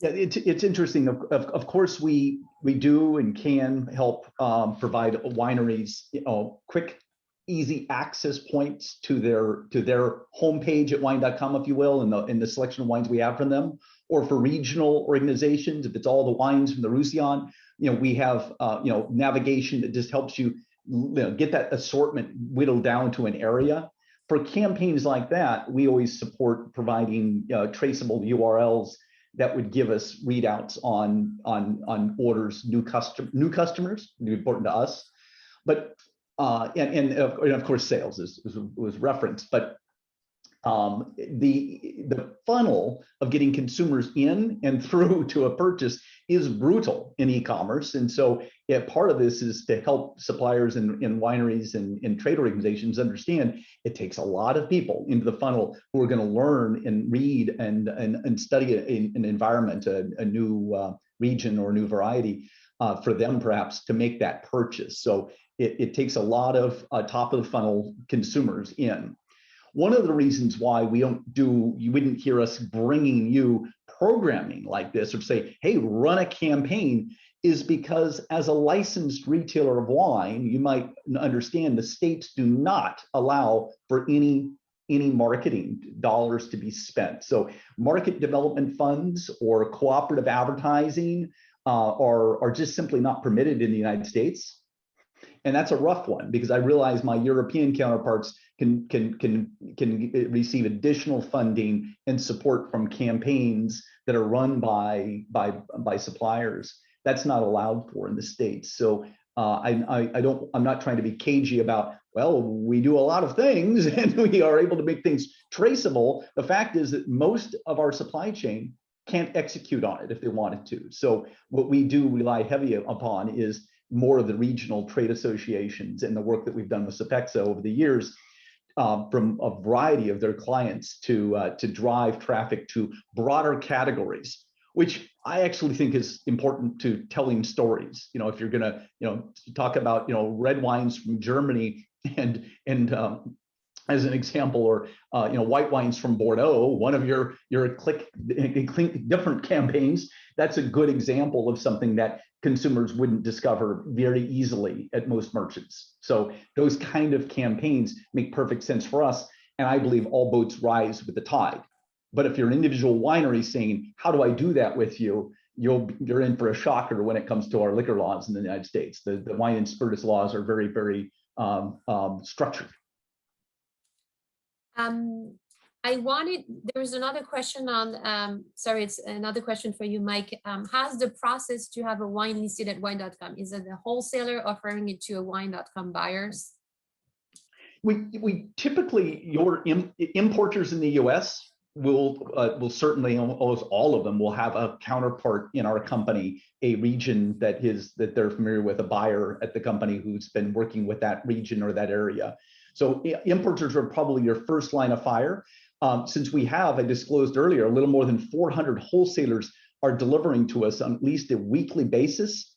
Yeah, it's interesting. Of course, we do and can help provide wineries, you know, quick, easy access points to their homepage at wine.com, if you will, in the selection of wines we have from them, or for regional organizations, if it's all the wines from the Roussillon, you know, we have you know, navigation that just helps you, you know, get that assortment whittled down to an area. For campaigns like that, we always support providing traceable URLs that would give us readouts on orders, new customers, important to us. But and of course sales was referenced, but the funnel of getting consumers in and through to a purchase is brutal in e-commerce. And so part of this is to help suppliers and wineries and trade organizations understand it takes a lot of people into the funnel who are going to learn and read and study an environment, a new region or a new variety for them perhaps to make that purchase. So it takes a lot of top of the funnel consumers in. One of the reasons why you wouldn't hear us bringing you programming like this or say, hey, run a campaign, is because as a licensed retailer of wine, you might understand the states do not allow for any marketing dollars to be spent. So market development funds or cooperative advertising are just simply not permitted in the United States. And that's a rough one, because I realize my European counterparts can receive additional funding and support from campaigns that are run by suppliers. That's not allowed for in the States. So I'm not trying to be cagey about, well, we do a lot of things and we are able to make things traceable. The fact is that most of our supply chain can't execute on it if they wanted to. So what we do rely heavy upon is more of the regional trade associations and the work that we've done with Sopexa over the years from a variety of their clients to drive traffic to broader categories, which I actually think is important to telling stories. You know, if you're gonna, you know, talk about, you know, red wines from Germany and as an example, or you know, white wines from Bordeaux, one of your different campaigns, that's a good example of something that consumers wouldn't discover very easily at most merchants. So those kind of campaigns make perfect sense for us, and I believe all boats rise with the tide. But if you're an individual winery saying, how do I do that with you? You're in for a shocker when it comes to our liquor laws in the United States. The wine and spirits laws are very, very structured. There was another question on, sorry, it's another question for you, Mike. How's the process to have a wine listed at wine.com? Is it a wholesaler offering it to a wine.com buyers? We typically, your importers in the US will certainly, almost all of them will have a counterpart in our company, a region that they're familiar with, a buyer at the company who's been working with that region or that area. So importers are probably your first line of fire. Since we have, I disclosed earlier, a little more than 400 wholesalers are delivering to us on at least a weekly basis.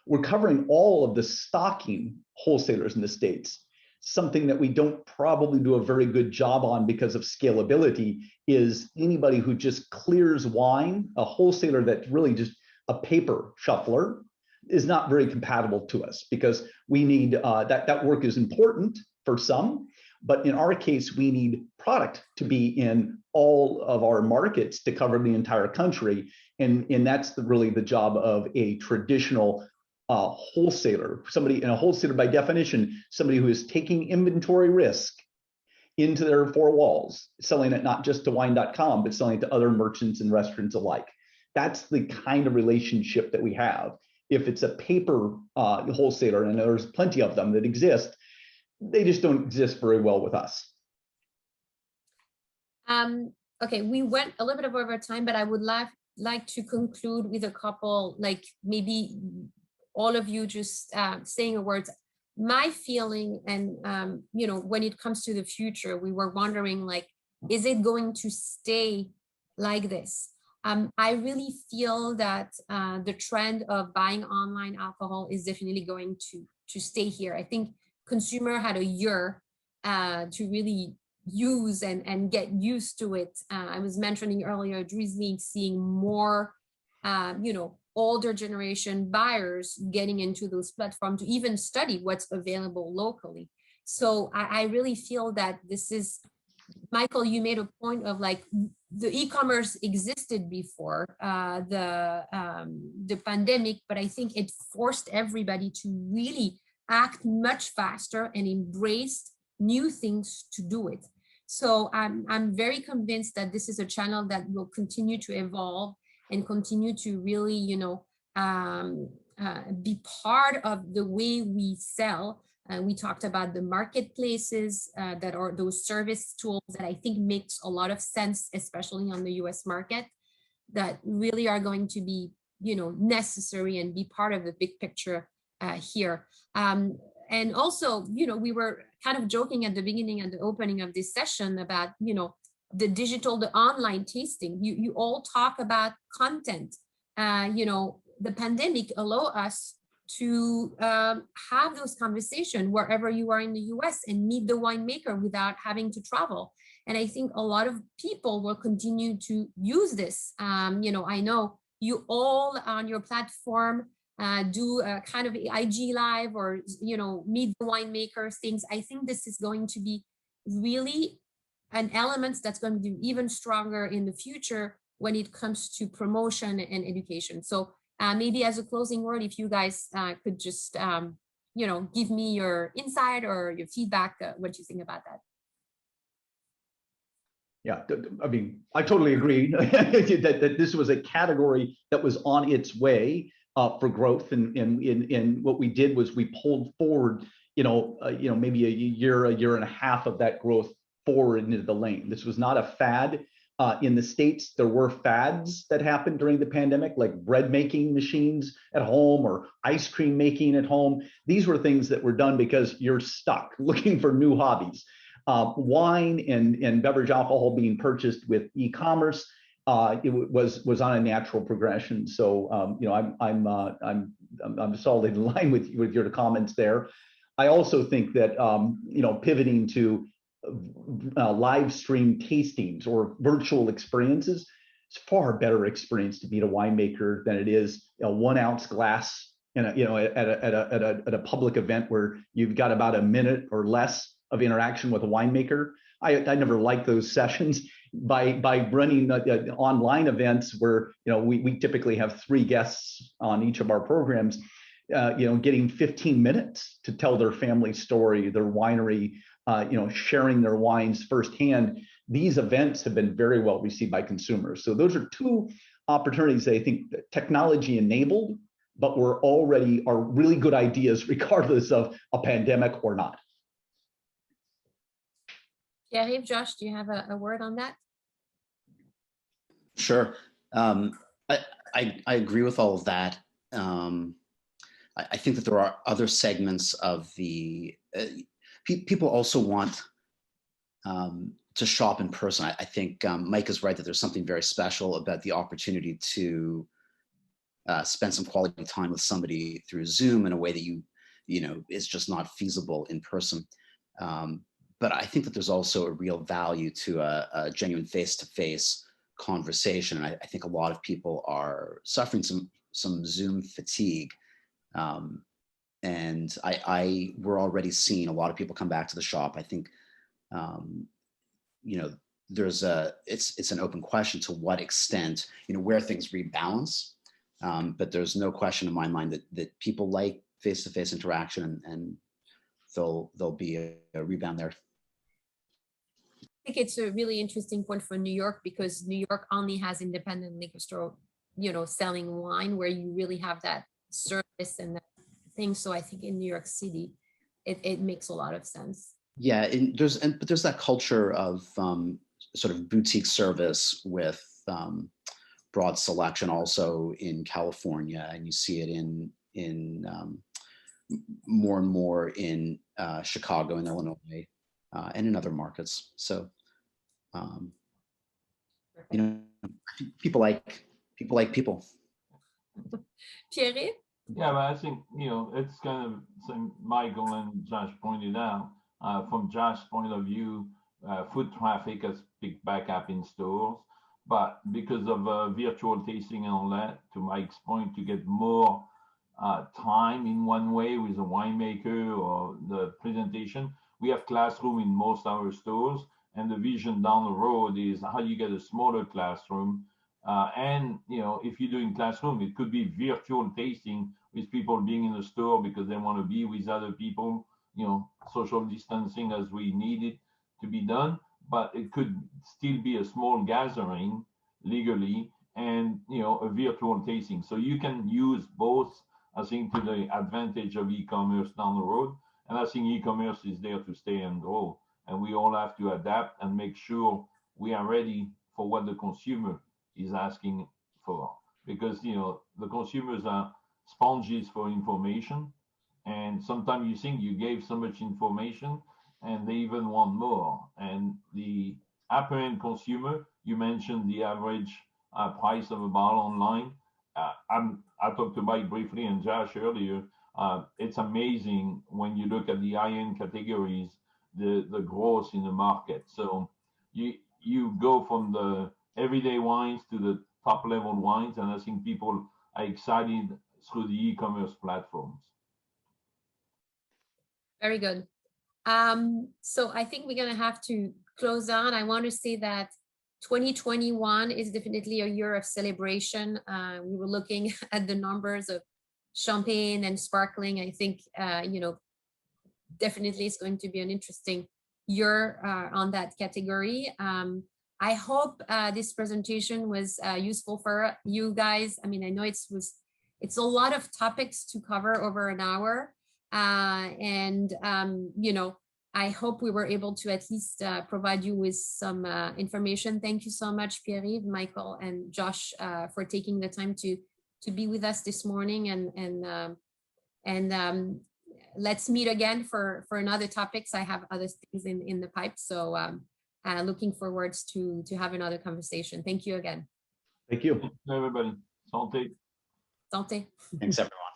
We're covering all of the stocking wholesalers in the States. Something that we don't probably do a very good job on because of scalability is anybody who just clears wine, a wholesaler that's really just a paper shuffler, is not very compatible to us, because we need that work is important for some, but in our case, we need product to be in all of our markets to cover the entire country. And that's really the job of a traditional wholesaler. Somebody, and a wholesaler by definition, somebody who is taking inventory risk into their four walls, selling it not just to wine.com, but selling it to other merchants and restaurants alike. That's the kind of relationship that we have. If it's a paper wholesaler, and there's plenty of them that exist, they just don't exist very well with us. Okay, we went a little bit over time, but I would like to conclude with a couple, like maybe all of you just saying a word. My feeling, and you know, when it comes to the future, we were wondering, like, is it going to stay like this? I really feel that the trend of buying online alcohol is definitely going to stay here. I think consumer had a year to really use and get used to it. I was mentioning earlier, Drizzly seeing more, you know, older generation buyers getting into those platforms to even study what's available locally. So I really feel that this is, Michael, you made a point of like the e-commerce existed before the pandemic, but I think it forced everybody to really act much faster and embrace new things to do it. So I'm very convinced that this is a channel that will continue to evolve and continue to really, you know, be part of the way we sell. We talked about the marketplaces that are those service tools that I think makes a lot of sense, especially on the US market, that really are going to be, you know, necessary and be part of the big picture here. And also, you know, we were kind of joking at the beginning, at the opening of this session about, you know, the digital, the online tasting. You all talk about content. You know, the pandemic allowed us to have those conversations wherever you are in the US and meet the winemaker without having to travel. And I think a lot of people will continue to use this. You know, I know you all on your platform do a kind of IG live or, you know, meet the winemakers things. I think this is going to be really an element that's going to be even stronger in the future when it comes to promotion and education. So maybe as a closing word, if you guys could just, you know, give me your insight or your feedback, what you think about that. Yeah, I mean, I totally agree that this was a category that was on its way for growth, and what we did was we pulled forward, you know, maybe a year and a half of that growth forward into the lane. This was not a fad. In the States, there were fads that happened during the pandemic, like bread making machines at home or ice cream making at home. These were things that were done because you're stuck looking for new hobbies. Wine and beverage alcohol being purchased with e-commerce, it was on a natural progression. So you know, I'm solidly in line with your comments there. I also think that you know, pivoting to live stream tastings or virtual experiences, it's a far better experience to meet a winemaker than it is a 1 ounce glass in a, you know, at a public event where you've got about a minute or less of interaction with a winemaker. I never liked those sessions. By running online events where, you know, we typically have 3 guests on each of our programs, you know, getting 15 minutes to tell their family story, their winery, you know, sharing their wines firsthand. These events have been very well received by consumers. So those are 2 opportunities that I think that technology enabled, but are really good ideas regardless of a pandemic or not. Yeah, hey, Josh, do you have a word on that? Sure. I agree with all of that. I think that there are other segments of the people also want to shop in person. I think Mike is right that there's something very special about the opportunity to spend some quality time with somebody through Zoom in a way that you know is just not feasible in person. But I think that there's also a real value to a genuine face-to-face conversation. And I think a lot of people are suffering some Zoom fatigue. And we're already seeing a lot of people come back to the shop. I think, you know, it's an open question to what extent, where things rebalance. But there's no question in my mind that people like face-to-face interaction, and there'll be a rebound there. I think it's a really interesting point for New York, because New York only has independent liquor store, selling wine, where you really have that service and that thing. So I think in New York City, it makes a lot of sense. Yeah, but there's that culture of sort of boutique service with broad selection also in California, and you see it in more and more in Chicago and Illinois and in other markets. So people like people. Pierre? Yeah, but I think, it's kind of, same Michael and Josh pointed out, from Josh's point of view, foot traffic has picked back up in stores, but because of virtual tasting and all that, to Mike's point, to get more time in one way with a winemaker or the presentation, we have classroom in most of our stores, and the vision down the road is how you get a smaller classroom. And if you're doing classroom, it could be virtual tasting with people being in the store because they want to be with other people, social distancing as we need it to be done. But it could still be a small gathering legally and, a virtual tasting. So you can use both, I think, to the advantage of e-commerce down the road. And I think e-commerce is there to stay and grow. And we all have to adapt and make sure we are ready for what the consumer is asking for, because the consumers are sponges for information, and sometimes you think you gave so much information and they even want more. And the upper end consumer, you mentioned the average price of a bottle online. I talked to Mike briefly and Josh earlier. It's amazing when you look at the high-end categories, the growth in the market. So you go from the everyday wines to the top level wines, and I think people are excited through the e-commerce platforms. Very good. So I think we're gonna have to close on. I want to say that 2021 is definitely a year of celebration. We were looking at the numbers of champagne and sparkling. I think definitely it's going to be an interesting year on that category. I hope this presentation was useful for you guys. I mean, I know it's a lot of topics to cover over an hour. I hope we were able to at least provide you with some information. Thank you so much, Pierre-Yves, Michael, and Josh for taking the time to be with us this morning. And let's meet again for another topics. I have other things in the pipe. So looking forward to have another conversation. Thank you again. Thank you. Thanks, everybody. Santé. Santé. Thanks, everyone.